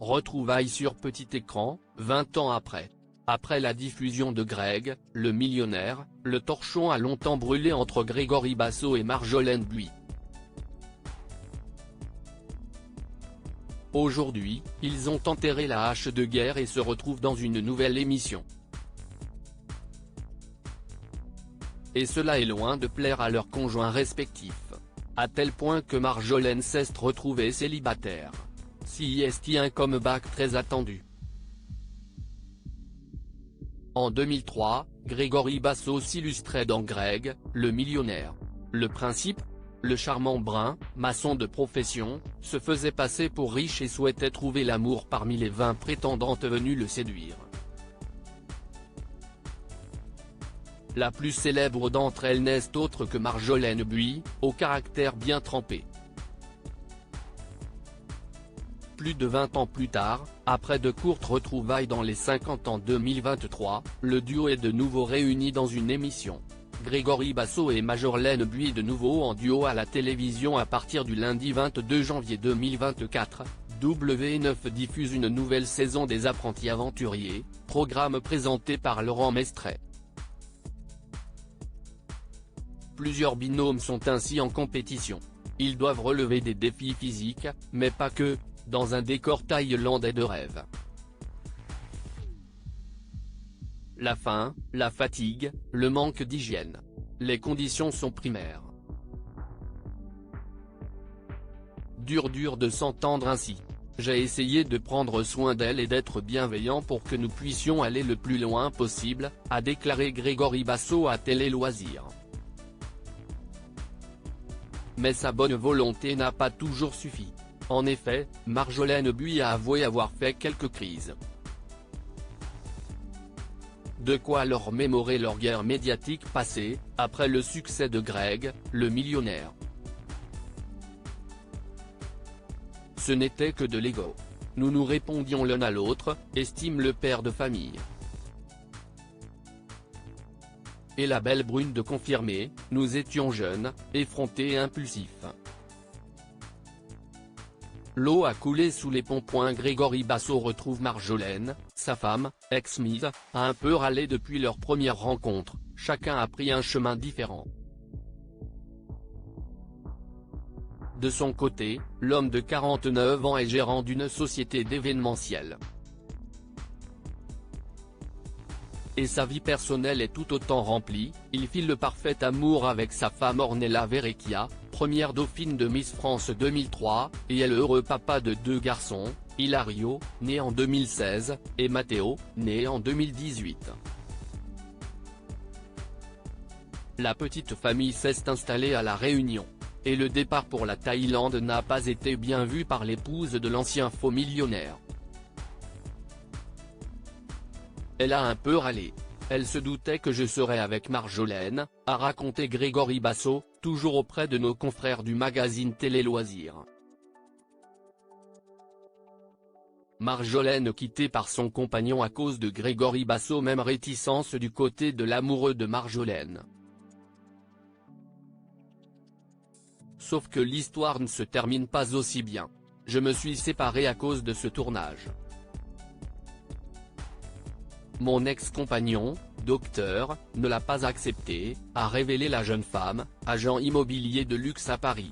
Retrouvailles sur petit écran, 20 ans après. Après la diffusion de Greg, le millionnaire, le torchon a longtemps brûlé entre Grégory Bassot et Marjolaine Buis. Aujourd'hui, ils ont enterré la hache de guerre et se retrouvent dans une nouvelle émission. Et cela est loin de plaire à leurs conjoints respectifs. À tel point que Marjolaine s'est retrouvée célibataire. Si est un comeback très attendu. En 2003, Grégory Bassot s'illustrait dans Greg, le millionnaire. Le principe ? Le charmant brun, maçon de profession, se faisait passer pour riche et souhaitait trouver l'amour parmi les 20 prétendantes venues le séduire. La plus célèbre d'entre elles n'est autre que Marjolaine Buis, au caractère bien trempé. Plus de 20 ans plus tard, après de courtes retrouvailles dans les 50 en 2023, le duo est de nouveau réuni dans une émission. Grégory Bassot et Marjolaine Buis de nouveau en duo à la télévision à partir du lundi 22 janvier 2024, W9 diffuse une nouvelle saison des Apprentis Aventuriers, programme présenté par Laurent Mestret. Plusieurs binômes sont ainsi en compétition. Ils doivent relever des défis physiques, mais pas que, dans un décor thaïlandais de rêve. La faim, la fatigue, le manque d'hygiène. Les conditions sont primaires. Dur de s'entendre ainsi. J'ai essayé de prendre soin d'elle et d'être bienveillant pour que nous puissions aller le plus loin possible, a déclaré Grégory Bassot à Télé Loisirs. Mais sa bonne volonté n'a pas toujours suffi. En effet, Marjolaine Buis a avoué avoir fait quelques crises. De quoi leur mémorer leur guerre médiatique passée, après le succès de Greg, le millionnaire. Ce n'était que de l'ego. Nous nous répondions l'un à l'autre, estime le père de famille. Et la belle brune de confirmer, nous étions jeunes, effrontés et impulsifs. L'eau a coulé sous les ponts. Grégory Bassot retrouve Marjolaine, sa femme, ex-Miss, a un peu râlé depuis leur première rencontre, chacun a pris un chemin différent. De son côté, l'homme de 49 ans est gérant d'une société d'événementiel. Et sa vie personnelle est tout autant remplie, il file le parfait amour avec sa femme Ornella Verrecchia, première dauphine de Miss France 2003, et est le heureux papa de 2 garçons, Hilario, né en 2016, et Matteo, né en 2018. La petite famille s'est installée à La Réunion. Et le départ pour la Thaïlande n'a pas été bien vu par l'épouse de l'ancien faux millionnaire. Elle a un peu râlé. Elle se doutait que je serais avec Marjolaine, a raconté Grégory Bassot, toujours auprès de nos confrères du magazine Télé Loisirs. Marjolaine quittée par son compagnon à cause de Grégory Bassot, même réticence du côté de l'amoureux de Marjolaine. Sauf que l'histoire ne se termine pas aussi bien. Je me suis séparé à cause de ce tournage. Mon ex-compagnon, docteur, ne l'a pas accepté, a révélé la jeune femme, agent immobilier de luxe à Paris.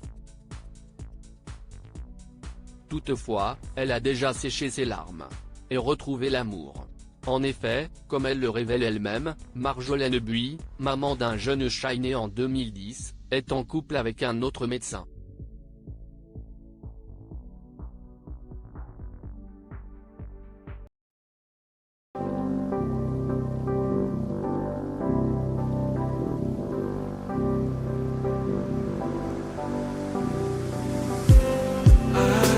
Toutefois, elle a déjà séché ses larmes. Et retrouvé l'amour. En effet, comme elle le révèle elle-même, Marjolaine Buis, maman d'un jeune chat né en 2010, est en couple avec un autre médecin.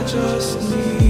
Just need